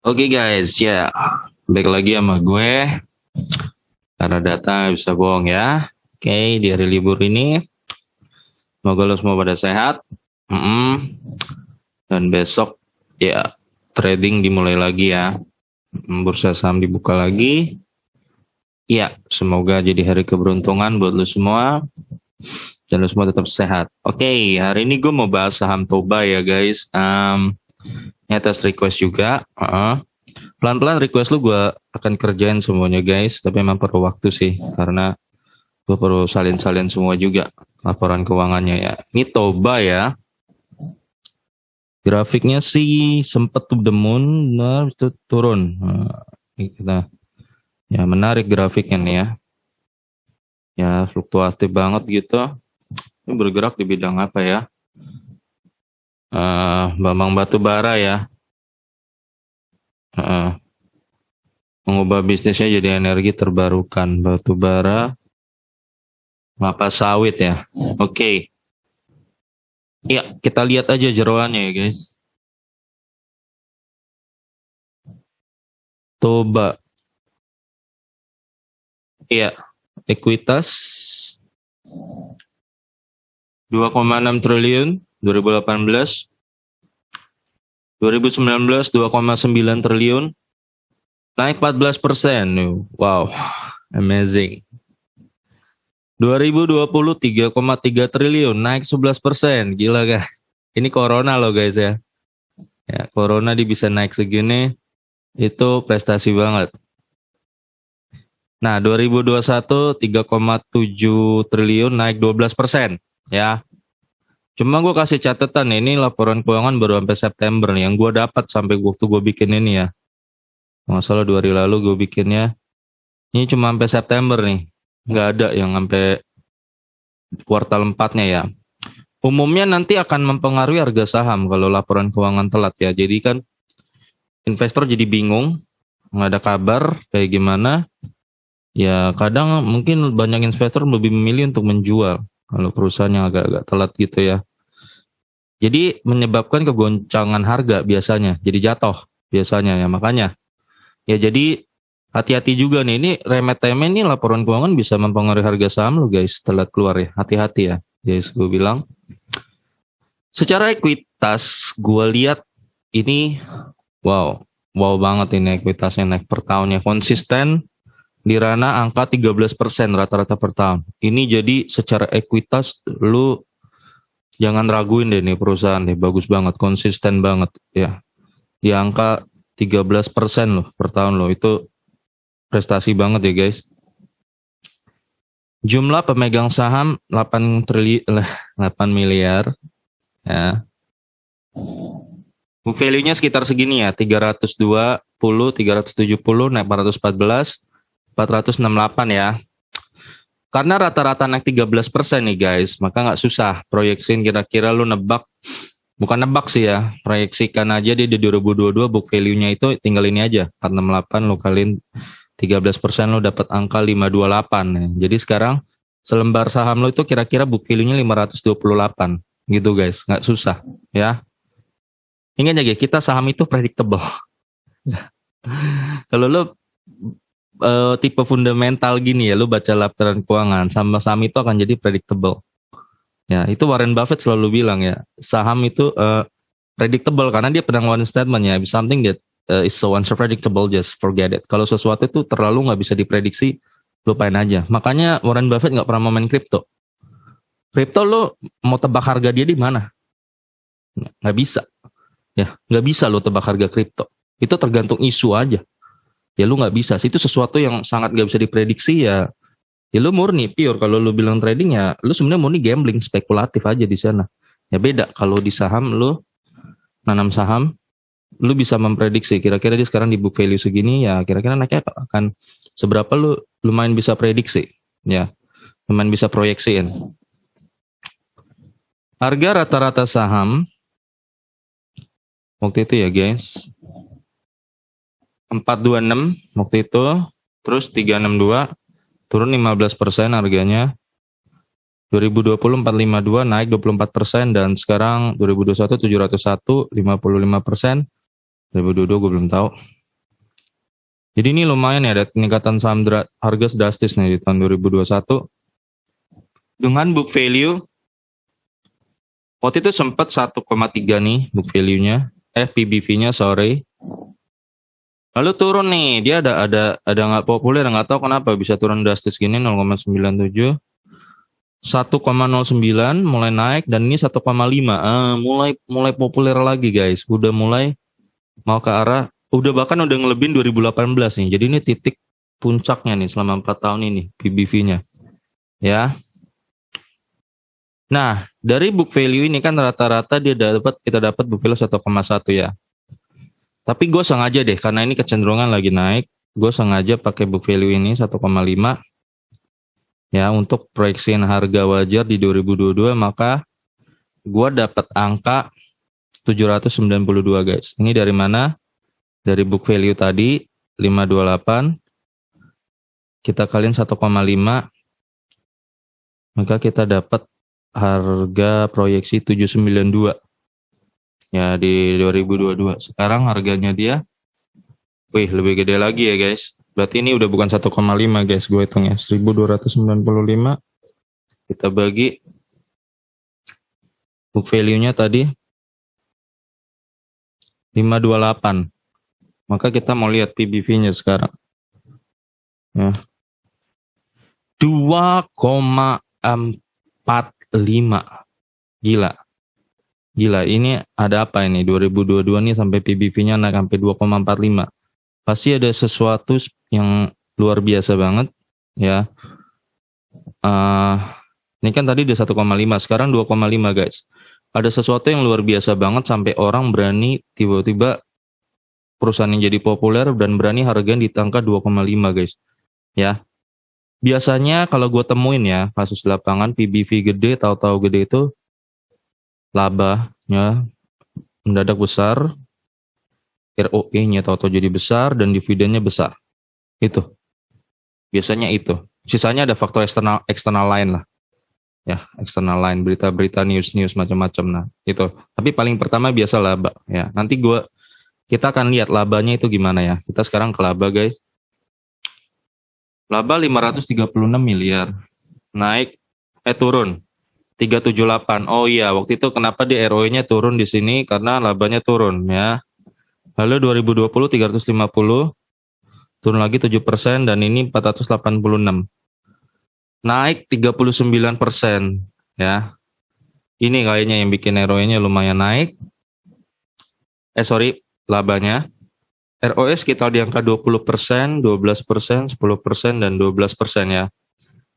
Oke guys, ya balik lagi sama gue karena data bisa bohong ya. Oke, di hari libur ini semoga lo semua pada sehat. Dan besok ya trading dimulai lagi ya. Bursa saham dibuka lagi. Ya, semoga jadi hari keberuntungan buat lo semua dan lo semua tetap sehat. Oke, hari ini gue mau bahas saham Toba ya guys. Atas request juga. Pelan-pelan request lu gue akan kerjain semuanya guys, tapi memang perlu waktu sih karena gue perlu salin-salin semua juga laporan keuangannya ya. Ini Toba ya, grafiknya sih sempet to the moon, nah itu turun. Kita ya menarik grafiknya nih ya, ya fluktuatif banget gitu. Ini bergerak di bidang apa ya? Bambang batu bara ya. Mengubah bisnisnya jadi energi terbarukan, batu bara, kelapa sawit ya. Oke. Ya, kita lihat aja jeroannya ya guys. Toba. Iya, ekuitas 2,6 triliun 2018. 2019 2,9 triliun. Naik 14%. Wow, amazing. 2020 3,3 triliun, naik 11%. Gila kan? Ini corona loh guys ya. Ya, corona dia bisa naik segini, itu prestasi banget. Nah, 2021 3,7 triliun, naik 12%. Ya. Cuma gue kasih catatan ini laporan keuangan baru sampai September nih, yang gue dapat sampai waktu gue bikin ini ya. Nggak salah 2 hari lalu gue bikinnya. Ini cuma sampai September nih. Nggak ada yang sampai kuartal 4-nya ya. Umumnya nanti akan mempengaruhi harga saham kalau laporan keuangan telat ya. Jadi kan investor jadi bingung, nggak ada kabar kayak gimana. Ya kadang mungkin banyak investor lebih memilih untuk menjual kalau perusahaan yang agak-agak telat gitu ya. Jadi menyebabkan kegoncangan harga biasanya, jadi jatuh biasanya ya. Makanya ya jadi hati-hati juga nih, ini remeh-temeh nih laporan keuangan bisa mempengaruhi harga saham lo guys telat keluar ya. Hati-hati ya guys, gue bilang. Secara ekuitas gue lihat ini wow banget ini ekuitasnya naik per tahunnya, konsisten di ranah angka 13% rata-rata per tahun. Ini jadi secara ekuitas lu jangan raguin deh nih perusahaan deh, bagus banget, konsisten banget ya. Di angka 13% loh per tahun loh, itu prestasi banget ya guys. Jumlah pemegang saham 8 miliar ya. Book value-nya sekitar segini ya, 320, 370, naik 414, 468 ya. Karena rata-rata naik 13% nih guys, maka nggak susah proyeksiin kira-kira lu nebak, bukan nebak sih ya, proyeksikan aja dia di 2022 book value-nya itu tinggal ini aja, 468 lu kaliin 13% lu dapat angka 528 ya. Jadi sekarang selembar saham lu itu kira-kira book value-nya 528 gitu guys, nggak susah ya. Ingat aja kita saham itu predictable. Kalau lu tipe fundamental gini ya, lu baca laporan keuangan, sama saham itu akan jadi predictable. Ya, itu Warren Buffett selalu bilang ya, saham itu predictable karena dia pernah ngeluarin statement ya, something that is so unpredictable, just forget it. Kalau sesuatu itu terlalu nggak bisa diprediksi, lupain aja. Makanya Warren Buffett nggak pernah mau main kripto. Kripto lo mau tebak harga dia di mana? Nggak bisa. Ya, nggak bisa lo tebak harga kripto. Itu tergantung isu aja. Ya lu nggak bisa. Itu sesuatu yang sangat nggak bisa diprediksi ya. Ya lu murni pure. Kalau lu bilang trading ya, lu sebenarnya murni gambling, spekulatif aja di sana. Ya beda. Kalau di saham lu nanam saham, lu bisa memprediksi. Kira-kira dia sekarang di book value segini, ya kira-kira naiknya akan seberapa, lu lumayan bisa prediksi. Ya, lumayan bisa proyeksiin. Harga rata-rata saham waktu itu ya guys, 426 waktu itu, terus 362, turun 15% harganya. 2020 452 naik 24%, dan sekarang 2021 701 55%. 2022 gue belum tahu. Jadi ini lumayan ya, ada peningkatan saham harga drastis nih di tahun 2021. Dengan book value, waktu itu sempat 1,3 nih book value-nya, PBV-nya sorry. Lalu turun nih, dia ada nggak populer, nggak tahu kenapa bisa turun drastis gini 0,97, 1,09 mulai naik dan ini 1,5, mulai populer lagi guys, udah mulai mau ke arah, bahkan udah ngelebihin 2018 nih. Jadi ini titik puncaknya nih selama 4 tahun ini PBV-nya. Ya. Nah, dari book value ini kan rata-rata kita dapat book value 1,1 ya. Tapi gue sengaja deh, karena ini kecenderungan lagi naik, gue sengaja pakai book value ini 1,5 ya untuk proyeksiin harga wajar di 2022, maka gue dapat angka 792 guys. Ini dari mana? Dari book value tadi 528, kita kaliin 1,5, maka kita dapat harga proyeksi 792 ya di 2022. Sekarang harganya dia lebih gede lagi ya guys. Berarti ini udah bukan 1,5 guys, gue hitungnya 1295 kita bagi book value-nya tadi 528. Maka kita mau lihat PBV-nya sekarang. Ya. 2,45. Gila, ini ada apa ini? 2022 nih sampai PBV-nya naik sampai 2,45. Pasti ada sesuatu yang luar biasa banget ya. Ini kan tadi dia 1,5, sekarang 2,5 guys. Ada sesuatu yang luar biasa banget sampai orang berani tiba-tiba perusahaan yang jadi populer dan berani harganya di angka 2,5 guys. Ya. Biasanya kalau gue temuin ya kasus lapangan PBV gede, tahu-tahu gede itu labanya mendadak besar, ROE-nya tahu-tahu jadi besar dan dividennya besar. Itu. Biasanya itu. Sisanya ada faktor eksternal lain lah. Ya, eksternal lain, berita-berita, news macam-macam. Nah, itu. Tapi paling pertama biasa laba ya. Nanti kita akan lihat labanya itu gimana ya. Kita sekarang ke laba guys. Laba 536 miliar. Naik turun 378. Oh iya, waktu itu kenapa di ROE-nya turun di sini karena labanya turun ya. Lalu 2020 350, turun lagi 7% dan ini 486. Naik 39% ya. Ini kayaknya yang bikin ROE-nya lumayan naik. Labanya. ROE sekitar di angka 20%, 12%, 10%, dan 12% ya.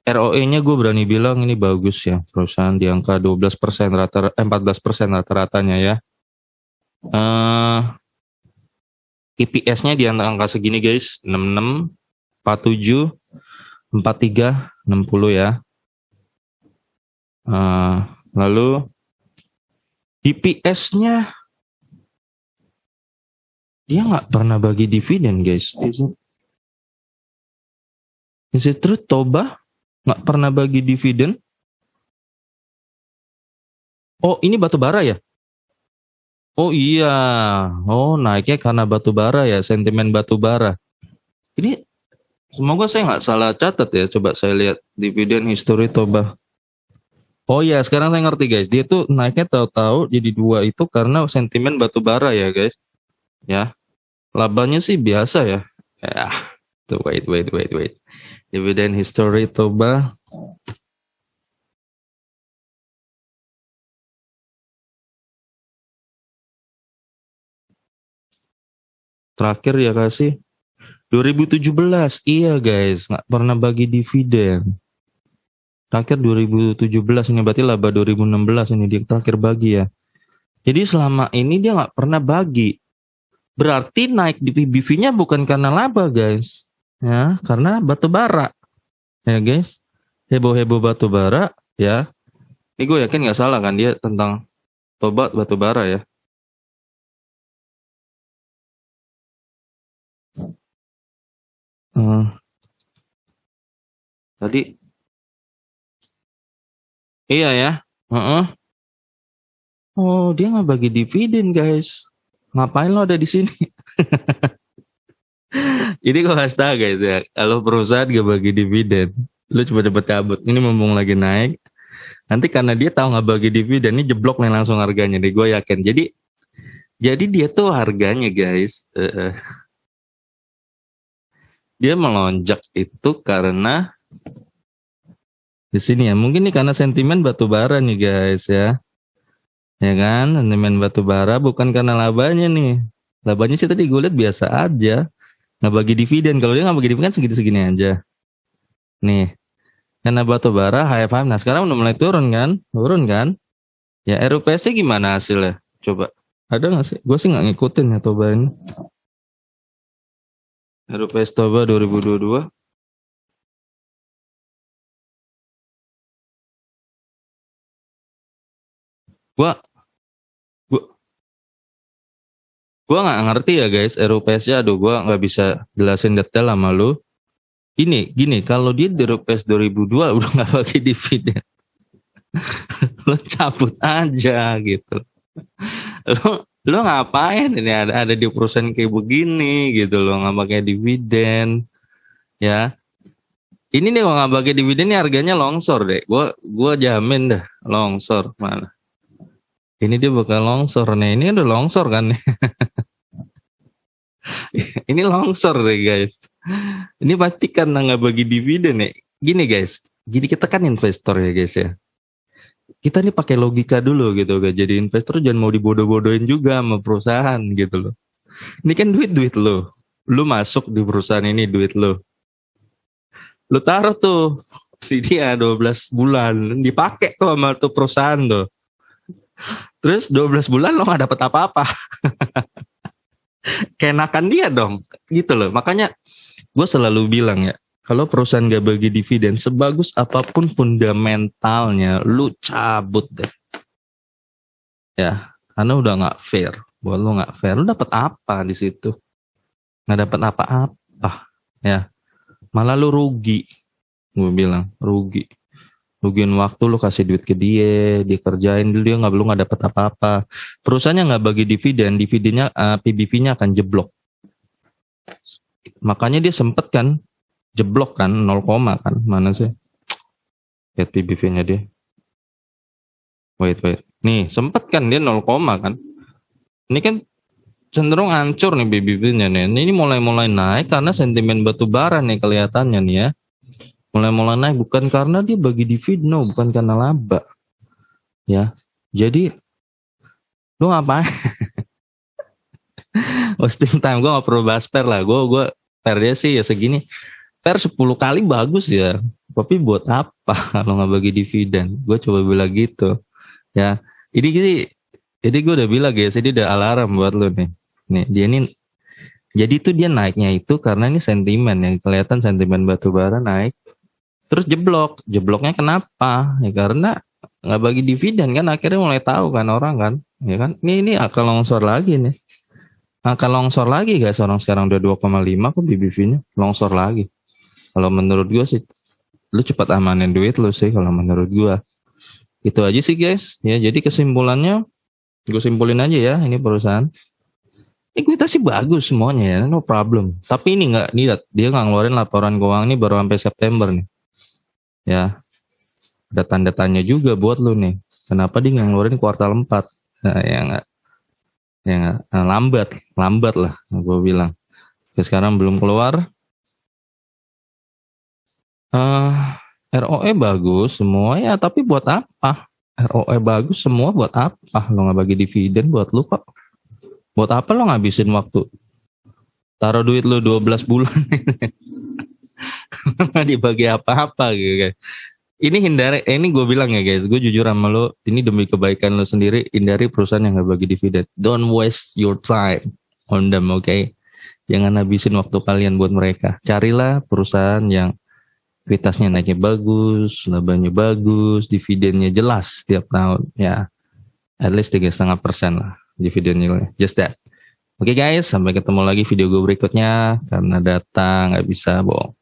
ROE-nya gue berani bilang ini bagus ya. Perusahaan di angka 12% 14% rata-ratanya ya. EPS-nya di angka segini guys, 66, 47, 43, 60 ya. Lalu EPS-nya dia nggak pernah bagi dividen guys. Is it true? Toba nggak pernah bagi dividen. Oh ini batu bara ya? Oh iya. Oh naiknya karena batu bara ya, sentimen batu bara. Ini semoga saya nggak salah catat ya. Coba saya lihat dividen history Toba. Oh iya, sekarang saya ngerti guys. Dia tuh naiknya tahu-tahu jadi 2 itu karena sentimen batu bara ya guys. Ya, labanya sih biasa ya. Ya, tuh wait. Dividend history Toba. Terakhir ya kasih 2017. Iya guys, nggak pernah bagi dividen. Terakhir 2017 ini berarti laba 2016 ini dia terakhir bagi ya. Jadi selama ini dia nggak pernah bagi. Berarti naik di PBV-nya bukan karena laba guys, ya karena batu bara, ya guys, heboh batu bara, ya. Ini gue yakin nggak salah kan dia tentang tobat batu bara ya. Tadi, iya ya, Oh dia nggak bagi dividen guys. ngapain lo ada di sini? Ini gue kasih tau guys ya, kalau perusahaan gak bagi dividen, lu cepet-cepet cabut. Ini mumpung lagi naik. Nanti karena dia tahu nggak bagi dividen, ini jeblok nih langsung harganya deh, gue yakin. Jadi dia tuh harganya guys, dia melonjak itu karena di sini ya. Mungkin nih karena sentimen batu bara nih guys ya, ya kan? Sentimen batu bara bukan karena labanya nih. Labanya sih tadi gue lihat biasa aja, nggak bagi dividen. Kalau dia nggak bagi dividen segitu-segini aja. Nih, karena batu bara HFM. Nah sekarang udah mulai turun kan? Turun kan? Ya RUPS-nya gimana hasilnya? Coba. Ada nggak sih? Gue sih nggak ngikutin ya Toba ini. RUPS Toba 2022. Gua gua nggak ngerti ya guys RUPS-nya. Aduh, gua nggak bisa jelasin detail sama lu. Ini gini, kalau dia di RUPS 2002 udah nggak pakai dividen, lo cabut aja gitu. Lo ngapain ini ada di perusahaan kayak begini gitu, lo nggak pakai dividen ya. Ini nih kalau nggak pakai dividen ini harganya longsor deh. Gua jamin dah longsor mana. Ini dia bakal longsor nih. Ini udah longsor kan nih. Ini longsor deh guys. Ini pasti karena nggak bagi dividen nih. Gini guys, gini kita kan investor ya guys ya. Kita nih pakai logika dulu gitu guys. Jadi investor jangan mau dibodoh-bodohin juga sama perusahaan gitu loh. Ini kan duit lo. Lu masuk di perusahaan ini duit lo. Lu taruh tuh si dia 12 bulan dipakai tuh sama tuh perusahaan tuh. Terus 12 bulan lo gak dapet apa-apa. Kenakan dia dong gitu loh. Makanya gue selalu bilang ya, kalau perusahaan gak bagi dividen, sebagus apapun fundamentalnya, lu cabut deh. Ya, karena udah gak fair. Buat lu gak fair, lu dapet apa di situ? Gak dapet apa-apa. Ya, malah lu rugi. Gue bilang rugi. Rugiin waktu, lu kasih duit ke dia kerjain dulu, dia lu nggak dapat apa-apa. Perusahaannya nggak bagi dividen, dividennya PBV-nya akan jeblok. Makanya dia sempet kan jeblok kan 0, kan mana sih? Lihat PBV-nya dia. Wait. Nih sempet kan dia 0, kan? Ini kan cenderung hancur nih PBV-nya nih. Ini mulai naik karena sentimen batu bara nih kelihatannya nih ya. Mulai naik bukan karena dia bagi dividen, no, bukan karena laba. Ya. Jadi lu ngapain? Wasting time. Gue gak perlu bahas per lah. Gue pernya sih ya segini. Per 10 kali bagus ya. Tapi buat apa kalau gak bagi dividen? Gue coba bilang gitu. Ya. Jadi gue udah bilang guys, ini udah alarm buat lu nih. Nih, dia ini jadi itu dia naiknya itu karena ini sentimen yang kelihatan sentimen batubara naik. Terus jebloknya kenapa? Ya karena nggak bagi dividen kan, akhirnya mulai tahu kan orang kan, ya kan? Ini akan longsor lagi nih, akan longsor lagi guys. Orang sekarang udah 2,5 kok BBV-nya longsor lagi. Kalau menurut gue sih, lu cepat amanin duit lu sih kalau menurut gue. Itu aja sih guys. Ya jadi kesimpulannya, gue simpulin aja ya, ini perusahaan. Ekuitas sih bagus semuanya ya, no problem. Tapi ini nggak lihat, dia nggak ngeluarin laporan keuangan ini baru sampai September nih. Ya, ada tanda tanya juga buat lu nih. Kenapa dia nggak ngeluarin kuartal 4? Nah, lambat lah, gue bilang. Terus sekarang belum keluar. ROE bagus semua ya, tapi buat apa? ROE bagus semua buat apa? Lo nggak bagi dividen buat lu kok? Buat apa lo ngabisin waktu? Taruh duit lu 12 bulan. Nggak dibagi apa-apa gitu guys. Ini gue bilang ya guys, gue jujur sama lo, ini demi kebaikan lo sendiri, hindari perusahaan yang gak bagi dividen. Don't waste your time on them, okay? Jangan habisin waktu kalian buat mereka. Carilah perusahaan yang kualitasnya naiknya bagus, labanya bagus, dividennya jelas setiap tahun ya, at least 3,5% lah dividennya. Just that. Oke guys, sampai ketemu lagi video gue berikutnya. Karena data gak bisa bohong.